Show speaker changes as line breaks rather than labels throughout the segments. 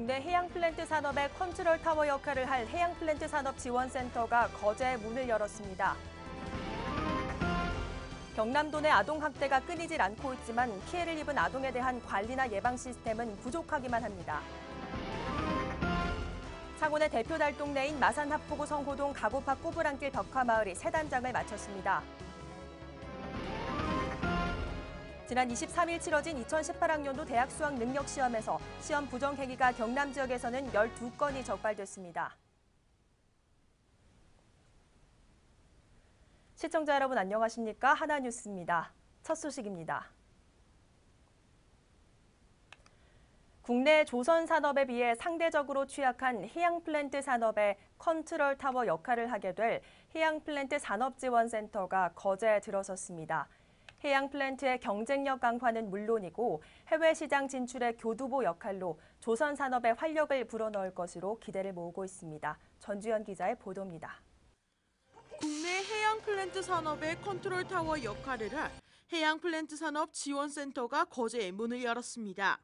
국내 해양 플랜트 산업의 컨트롤 타워 역할을 할 해양 플랜트 산업 지원센터가 거제에 문을 열었습니다. 경남도 내 아동 학대가 끊이질 않고 있지만 피해를 입은 아동에 대한 관리나 예방 시스템은 부족하기만 합니다. 창원의 대표 달동네인 마산 합포구 성호동 가구파 꼬부랑길 벽화마을이 새 단장을 마쳤습니다. 지난 23일 치러진 2018학년도 대학 수학 능력 시험에서 시험 부정 행위가 경남 지역에서는 12건이 적발됐습니다. 시청자 여러분 안녕하십니까? 하나뉴스입니다. 첫 소식입니다. 국내 조선 산업에 비해 상대적으로 취약한 해양 플랜트 산업의 컨트롤 타워 역할을 하게 될 해양 플랜트 산업지원센터가 거제에 들어섰습니다. 해양 플랜트의 경쟁력 강화는 물론이고 해외 시장 진출의 교두보 역할로 조선 산업의 활력을 불어넣을 것으로 기대를 모으고 있습니다. 전주현 기자의 보도입니다.
국내 해양 플랜트 산업의 컨트롤 타워 역할을 할 해양 플랜트 산업 지원센터가 거제에 문을 열었습니다.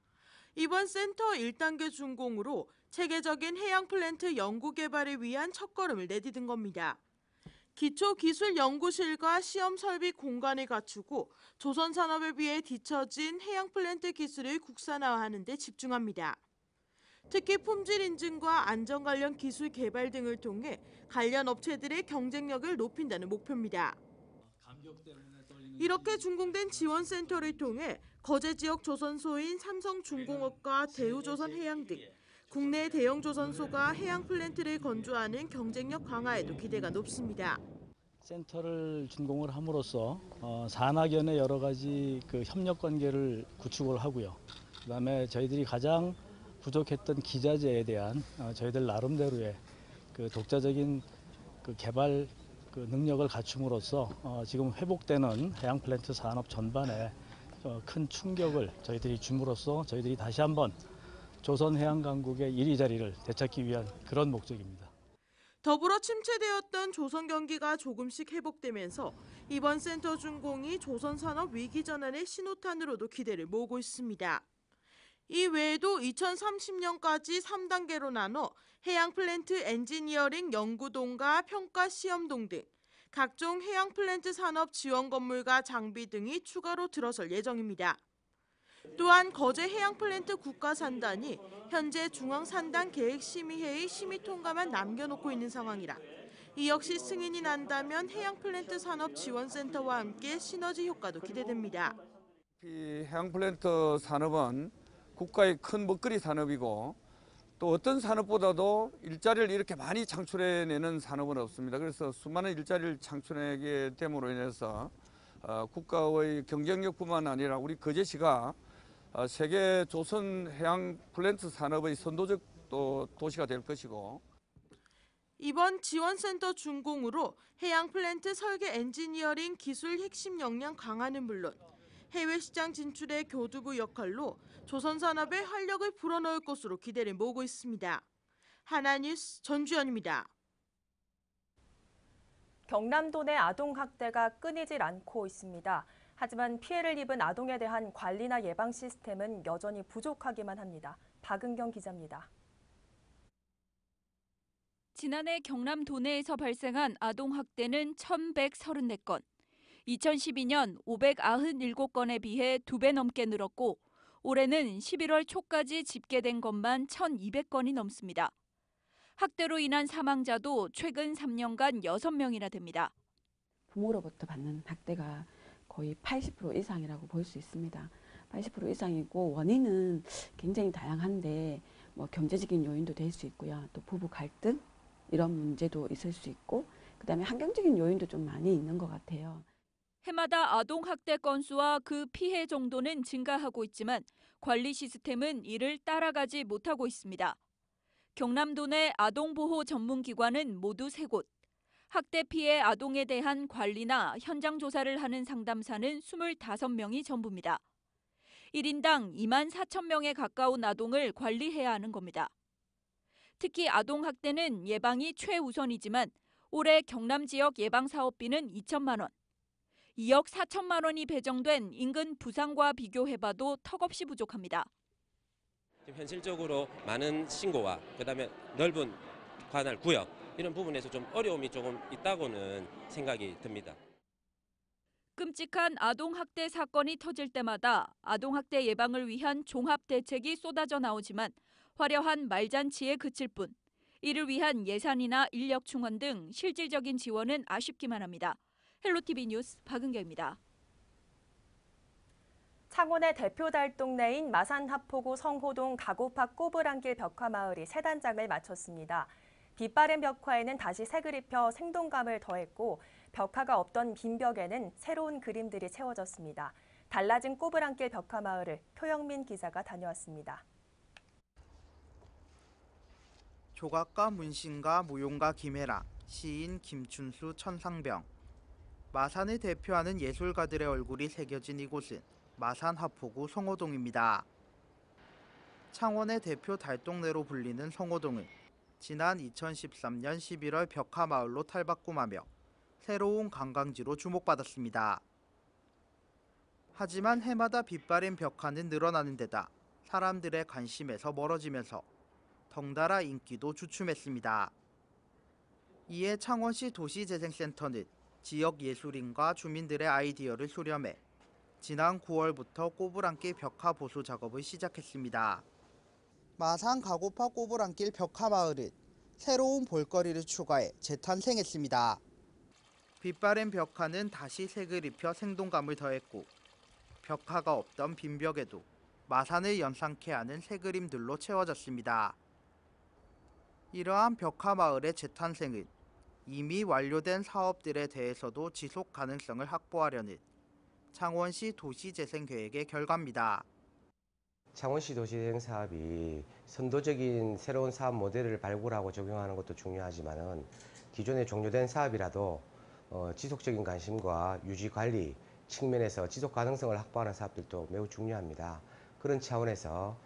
이번 센터 1단계 준공으로 체계적인 해양 플랜트 연구 개발을 위한 첫걸음을 내디딘 겁니다. 기초기술연구실과 시험 설비 공간을 갖추고 조선 산업에 비해 뒤처진 해양 플랜트 기술을 국산화하는 데 집중합니다. 특히 품질 인증과 안전 관련 기술 개발 등을 통해 관련 업체들의 경쟁력을 높인다는 목표입니다. 이렇게 준공된 지원센터를 통해 거제 지역 조선소인 삼성중공업과 대우조선해양 등 국내 대형 조선소가 해양 플랜트를 건조하는 경쟁력 강화에도 기대가 높습니다.
센터를 준공을 함으로써 산학연의 여러 가지 협력 관계를 구축을 하고요. 그다음에 저희들이 가장 부족했던 기자재에 대한 저희들 나름대로의 독자적인 개발 능력을 갖춤으로써 지금 회복되는 해양 플랜트 산업 전반에 큰 충격을 저희들이 줌으로써 저희들이 다시 한번 조선 해양 강국의 1위 자리를 되찾기 위한 그런 목적입니다.
더불어 침체되었던 조선 경기가 조금씩 회복되면서 이번 센터 준공이 조선 산업 위기 전환의 신호탄으로도 기대를 모으고 있습니다. 이 외에도 2030년까지 3단계로 나눠 해양 플랜트 엔지니어링 연구동과 평가 시험동 등 각종 해양 플랜트 산업 지원 건물과 장비 등이 추가로 들어설 예정입니다. 또한 거제 해양 플랜트 국가산단이 현재 중앙산단 계획심의회의 심의 통과만 남겨놓고 있는 상황이라 이 역시 승인이 난다면 해양 플랜트 산업 지원센터와 함께 시너지 효과도 기대됩니다.
해양 플랜트 산업은 국가의 큰 먹거리 산업이고 또 어떤 산업보다도 일자리를 이렇게 많이 창출해내는 산업은 없습니다. 그래서 수많은 일자리를 창출하게 됨으로 인해서 국가의 경쟁력뿐만 아니라 우리 거제시가 세계 조선 해양 플랜트 산업의 선도적 도시가 될 것이고
이번 지원센터 준공으로 해양 플랜트 설계 엔지니어링 기술 핵심 역량 강화는 물론 해외 시장 진출의 교두보 역할로 조선 산업의 활력을 불어넣을 것으로 기대를 모으고 있습니다. 하나뉴스 전주현입니다.
경남도 내 아동 학대가 끊이질 않고 있습니다. 하지만 피해를 입은 아동에 대한 관리나 예방 시스템은 여전히 부족하기만 합니다. 박은경 기자입니다.
지난해 경남 도내에서 발생한 아동 학대는 1,134건, 2012년 597건에 비해 2배 넘게 늘었고 올해는 11월 초까지 집계된 것만 1,200건이 넘습니다. 학대로 인한 사망자도 최근 3년간 6명이나 됩니다.
부모로부터 받는 학대가 거의 80% 이상이라고 볼 수 있습니다. 80% 이상이고 원인은 굉장히 다양한데 경제적인 요인도 될 수 있고요. 또 부부 갈등 이런 문제도 있을 수 있고 그다음에 환경적인 요인도 좀 많이 있는 것 같아요.
해마다 아동 학대 건수와 그 피해 정도는 증가하고 있지만 관리 시스템은 이를 따라가지 못하고 있습니다. 경남도 내 아동보호 전문기관은 모두 3곳, 학대 피해 아동에 대한 관리나 현장 조사를 하는 상담사는 25명이 전부입니다. 1인당 2만 4천 명에 가까운 아동을 관리해야 하는 겁니다. 특히 아동 학대는 예방이 최우선이지만 올해 경남 지역 예방 사업비는 2천만 원, 2억 4천만 원이 배정된 인근 부산과 비교해봐도 턱없이 부족합니다.
현실적으로 많은 신고와 그다음에 넓은 관할 구역 이런 부분에서 좀 어려움이 조금 있다고는 생각이 듭니다.
끔찍한 아동학대 사건이 터질 때마다 아동학대 예방을 위한 종합대책이 쏟아져 나오지만 화려한 말잔치에 그칠 뿐 이를 위한 예산이나 인력 충원 등 실질적인 지원은 아쉽기만 합니다. 헬로티비 뉴스 박은경입니다.
창원의 대표 달동네인 마산 하포구 성호동 가고파 꼬불안길 벽화마을이 새 단장을 마쳤습니다. 빛바랜 벽화에는 다시 색을 입혀 생동감을 더했고 벽화가 없던 빈 벽에는 새로운 그림들이 채워졌습니다. 달라진 꼬불안길 벽화마을을 표영민 기자가 다녀왔습니다.
조각가 문신가 무용가 김혜라, 시인 김춘수 천상병. 마산을 대표하는 예술가들의 얼굴이 새겨진 이곳은 마산 하포구 성호동입니다. 창원의 대표 달동네로 불리는 성호동은 지난 2013년 11월 벽화마을로 탈바꿈하며 새로운 관광지로 주목받았습니다. 하지만 해마다 빛바랜 벽화는 늘어나는 데다 사람들의 관심에서 멀어지면서 덩달아 인기도 주춤했습니다. 이에 창원시 도시재생센터는 지역 예술인과 주민들의 아이디어를 수렴해 지난 9월부터 꼬불안길 벽화 보수 작업을 시작했습니다. 마산 가고파 꼬불안길 벽화마을은 새로운 볼거리를 추가해 재탄생했습니다. 빛바랜 벽화는 다시 색을 입혀 생동감을 더했고 벽화가 없던 빈 벽에도 마산을 연상케 하는 새 그림들로 채워졌습니다. 이러한 벽화마을의 재탄생은 이미 완료된 사업들에 대해서도 지속 가능성을 확보하려는 창원시 도시재생계획의 결과입니다.
창원시 도시재생 사업이 선도적인 새로운 사업 모델을 발굴하고 적용하는 것도 중요하지만은 기존에 종료된 사업이라도 지속적인 관심과 유지 관리 측면에서 지속 가능성을 확보하는 사업들도 매우 중요합니다. 그런 차원에서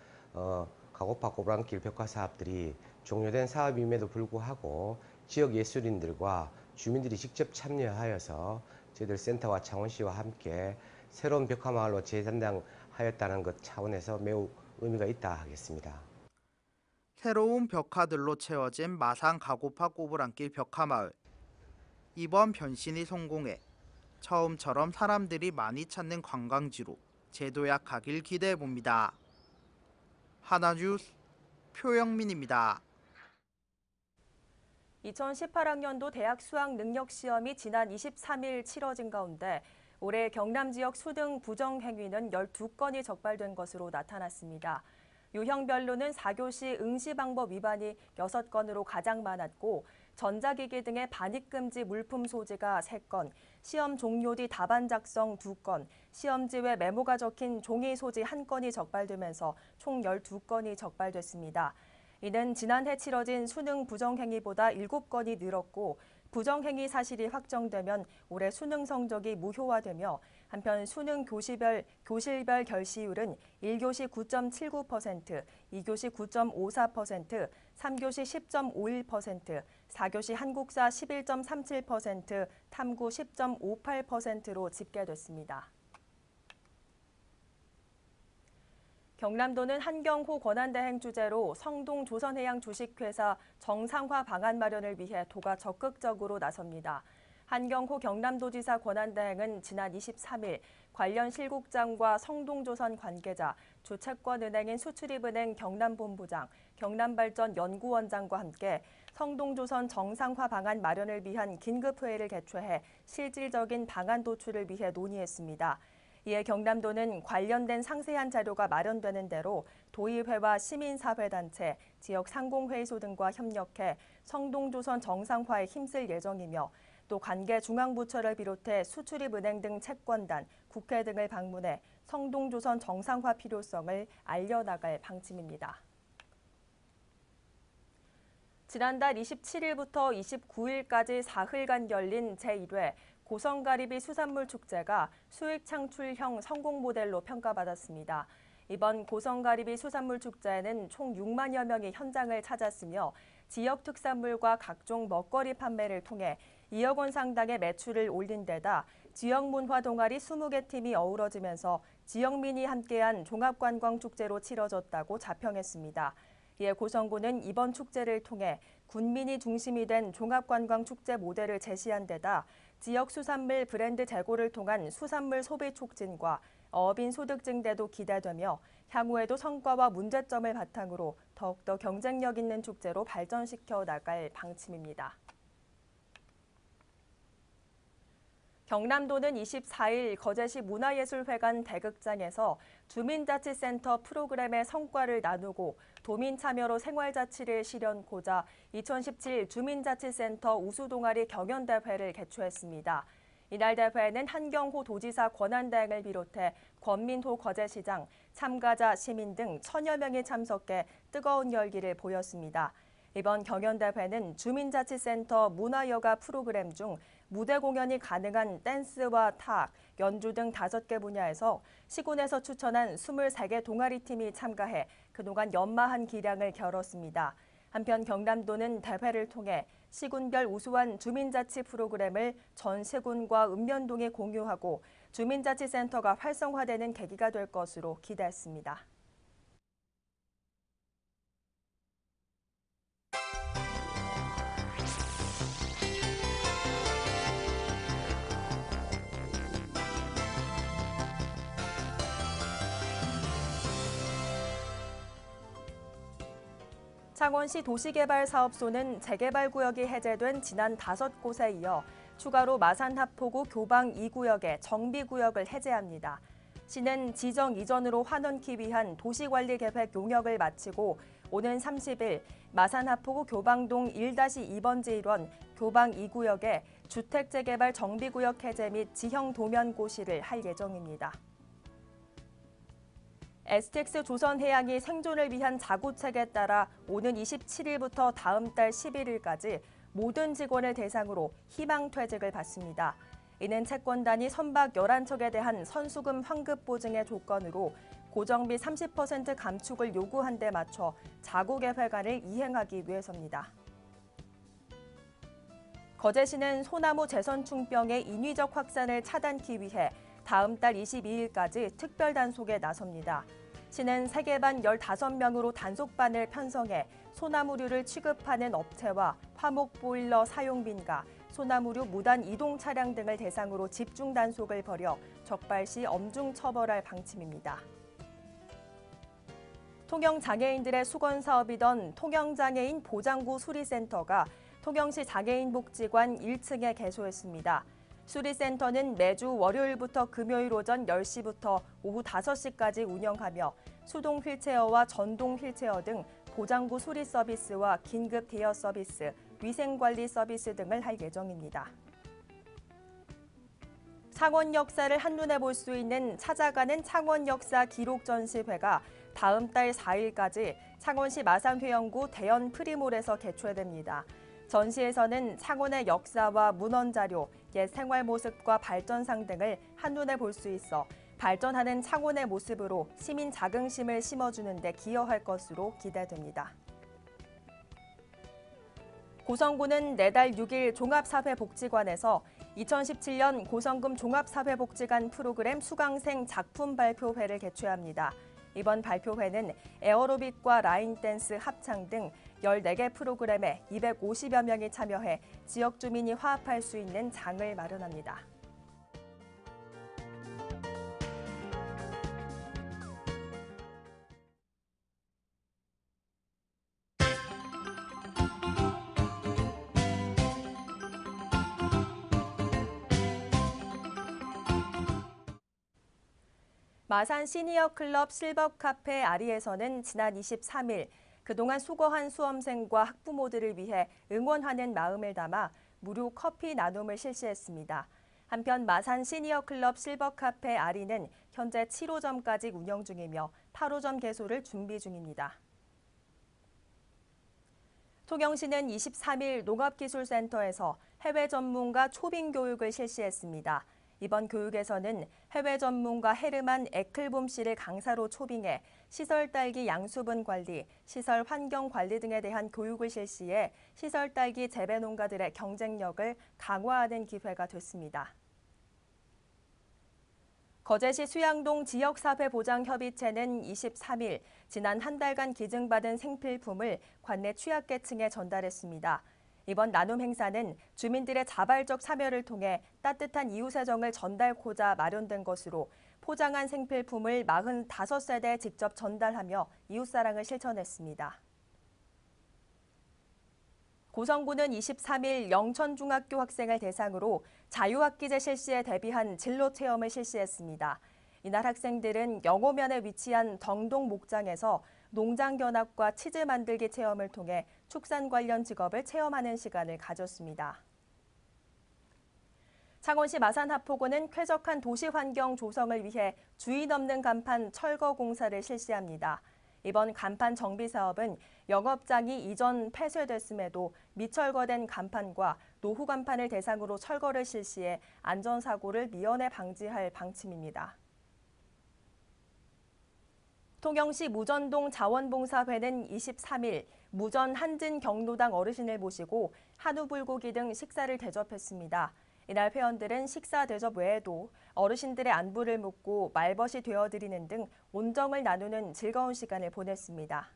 가고파 꼬불안길 벽화 사업들이 종료된 사업임에도 불구하고 지역 예술인들과 주민들이 직접 참여하여서 저희들 센터와 창원시와 함께 새로운 벽화마을로 재단장하였다는 것 차원에서 매우 의미가 있다 하겠습니다.
새로운 벽화들로 채워진 마산 가고파 꼬불안길 벽화마을. 이번 변신이 성공해 처음처럼 사람들이 많이 찾는 관광지로 재도약하길 기대해봅니다. 하나뉴스 표영민입니다.
2018학년도 대학 수학 능력 시험이 지난 23일 치러진 가운데 올해 경남 지역 수능 부정 행위는 12건이 적발된 것으로 나타났습니다. 유형별로는 4교시 응시 방법 위반이 6건으로 가장 많았고 전자기기 등의 반입금지 물품 소지가 3건, 시험 종료 뒤 답안 작성 2건, 시험지 외 메모가 적힌 종이 소지 1건이 적발되면서 총 12건이 적발됐습니다. 이는 지난해 치러진 수능 부정행위보다 7건이 늘었고 부정행위 사실이 확정되면 올해 수능 성적이 무효화되며 한편 수능 교실별 결시율은 1교시 9.79%, 2교시 9.54%, 3교시 10.51%, 4교시 한국사 11.37%, 탐구 10.58%로 집계됐습니다. 경남도는 한경호 권한대행 주재로 성동 조선해양 주식회사 정상화 방안 마련을 위해 도가 적극적으로 나섭니다. 한경호 경남도지사 권한대행은 지난 23일 관련 실국장과 성동조선 관계자, 주채권은행인 수출입은행 경남본부장, 경남발전연구원장과 함께 성동조선 정상화 방안 마련을 위한 긴급회의를 개최해 실질적인 방안 도출을 위해 논의했습니다. 이에 경남도는 관련된 상세한 자료가 마련되는 대로 도의회와 시민사회단체, 지역 상공회의소 등과 협력해 성동조선 정상화에 힘쓸 예정이며 또 관계 중앙부처를 비롯해 수출입은행 등 채권단, 국회 등을 방문해 성동조선 정상화 필요성을 알려나갈 방침입니다. 지난달 27일부터 29일까지 사흘간 열린 제1회 고성가리비 수산물 축제가 수익 창출형 성공 모델로 평가받았습니다. 이번 고성가리비 수산물 축제에는 총 6만여 명이 현장을 찾았으며 지역 특산물과 각종 먹거리 판매를 통해 2억 원 상당의 매출을 올린 데다 지역 문화 동아리 20개 팀이 어우러지면서 지역민이 함께한 종합관광축제로 치러졌다고 자평했습니다. 이에 고성군은 이번 축제를 통해 군민이 중심이 된 종합관광축제 모델을 제시한 데다 지역 수산물 브랜드 제고를 통한 수산물 소비 촉진과 어업인 소득 증대도 기대되며 향후에도 성과와 문제점을 바탕으로 더욱더 경쟁력 있는 축제로 발전시켜 나갈 방침입니다. 경남도는 24일 거제시 문화예술회관 대극장에서 주민자치센터 프로그램의 성과를 나누고 도민 참여로 생활자치를 실현고자 2017 주민자치센터 우수동아리 경연대회를 개최했습니다. 이날 대회에는 한경호 도지사 권한대행을 비롯해 권민호 거제시장, 참가자, 시민 등 1000여 명이 참석해 뜨거운 열기를 보였습니다. 이번 경연대회는 주민자치센터 문화여가 프로그램 중 무대 공연이 가능한 댄스와 탁, 연주 등 5개 분야에서 시군에서 추천한 23개 동아리팀이 참가해 그동안 연마한 기량을 겨뤘습니다. 한편 경남도는 대회를 통해 시군별 우수한 주민자치 프로그램을 전 시군과 읍면동이 공유하고 주민자치센터가 활성화되는 계기가 될 것으로 기대했습니다. 창원시 도시개발사업소는 재개발구역이 해제된 지난 5곳에 이어 추가로 마산하포구 교방 2구역에 정비구역을 해제합니다. 시는 지정 이전으로 환원키 위한 도시관리계획 용역을 마치고 오는 30일 마산하포구 교방동 1-2번지 1원 교방 2구역에 주택재개발 정비구역 해제 및 지형 도면 고시를 할 예정입니다. STX 조선해양이 생존을 위한 자구책에 따라 오는 27일부터 다음 달 11일까지 모든 직원을 대상으로 희망퇴직을 받습니다. 이는 채권단이 선박 11척에 대한 선수금 환급 보증의 조건으로 고정비 30% 감축을 요구한 데 맞춰 자구계획안을 이행하기 위해서입니다. 거제시는 소나무 재선충병의 인위적 확산을 차단하기 위해 다음 달 22일까지 특별단속에 나섭니다. 시는 세계반 15명으로 단속반을 편성해 소나무류를 취급하는 업체와 화목보일러 사용빈가, 소나무류 무단 이동 차량 등을 대상으로 집중 단속을 벌여 적발시 엄중 처벌할 방침입니다. 통영장애인들의 수건사업이던 통영장애인 보장구 수리센터가 통영시 장애인복지관 1층에 개소했습니다. 수리센터는 매주 월요일부터 금요일 오전 10시부터 오후 5시까지 운영하며 수동 휠체어와 전동 휠체어 등 보장구 수리 서비스와 긴급 대여 서비스, 위생관리 서비스 등을 할 예정입니다. 창원 역사를 한눈에 볼 수 있는 찾아가는 창원 역사 기록 전시회가 다음 달 4일까지 창원시 마산회영구 대연 프리몰에서 개최됩니다. 전시에서는 창원의 역사와 문헌자료, 옛 생활 모습과 발전상 등을 한눈에 볼 수 있어 발전하는 창원의 모습으로 시민 자긍심을 심어주는 데 기여할 것으로 기대됩니다. 고성군은 내달 6일 종합사회복지관에서 2017년 고성금 종합사회복지관 프로그램 수강생 작품 발표회를 개최합니다. 이번 발표회는 에어로빅과 라인댄스, 합창 등 14개 프로그램에 250여 명이 참여해 지역 주민이 화합할 수 있는 장을 마련합니다. 마산 시니어 클럽 실버 카페 아리에서는 지난 23일 그동안 수고한 수험생과 학부모들을 위해 응원하는 마음을 담아 무료 커피 나눔을 실시했습니다. 한편 마산 시니어 클럽 실버 카페 아리는 현재 7호점까지 운영 중이며 8호점 개소를 준비 중입니다. 통영시는 23일 농업기술센터에서 해외 전문가 초빙 교육을 실시했습니다. 이번 교육에서는 해외 전문가 헤르만 에클봄 씨를 강사로 초빙해 시설 딸기 양수분 관리, 시설 환경 관리 등에 대한 교육을 실시해 시설 딸기 재배 농가들의 경쟁력을 강화하는 기회가 됐습니다. 거제시 수양동 지역사회보장협의체는 23일 지난 한 달간 기증받은 생필품을 관내 취약계층에 전달했습니다. 이번 나눔 행사는 주민들의 자발적 참여를 통해 따뜻한 이웃애정을 전달코자 마련된 것으로 포장한 생필품을 45세대에 직접 전달하며 이웃사랑을 실천했습니다. 고성군은 23일 영천중학교 학생을 대상으로 자유학기제 실시에 대비한 진로체험을 실시했습니다. 이날 학생들은 영호면에 위치한 덩동 목장에서 농장 견학과 치즈 만들기 체험을 통해 축산 관련 직업을 체험하는 시간을 가졌습니다. 창원시 마산하포구는 쾌적한 도시 환경 조성을 위해 주인 없는 간판 철거 공사를 실시합니다. 이번 간판 정비 사업은 영업장이 이전 폐쇄됐음에도 미철거된 간판과 노후 간판을 대상으로 철거를 실시해 안전사고를 미연에 방지할 방침입니다. 통영시 무전동 자원봉사회는 23일 무전 한진 경로당 어르신을 모시고 한우 불고기 등 식사를 대접했습니다. 이날 회원들은 식사 대접 외에도 어르신들의 안부를 묻고 말벗이 되어드리는 등 온정을 나누는 즐거운 시간을 보냈습니다.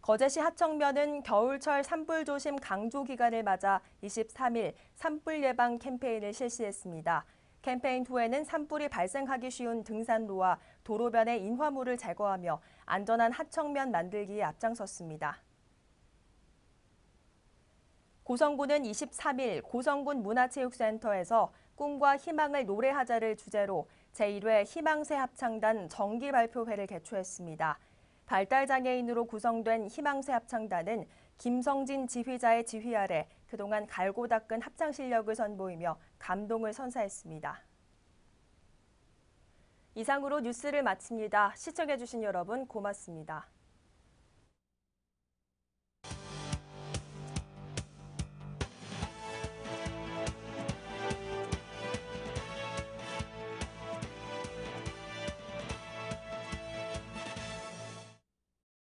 거제시 하청면은 겨울철 산불 조심 강조 기간을 맞아 23일 산불 예방 캠페인을 실시했습니다. 캠페인 후에는 산불이 발생하기 쉬운 등산로와 도로변의 인화물을 제거하며 안전한 하청면 만들기에 앞장섰습니다. 고성군은 23일 고성군 문화체육센터에서 꿈과 희망을 노래하자를 주제로 제1회 희망새 합창단 정기 발표회를 개최했습니다. 발달장애인으로 구성된 희망새 합창단은 김성진 지휘자의 지휘 아래 그동안 갈고 닦은 합창 실력을 선보이며 감동을 선사했습니다. 이상으로 뉴스를 마칩니다. 시청해주신 여러분 고맙습니다.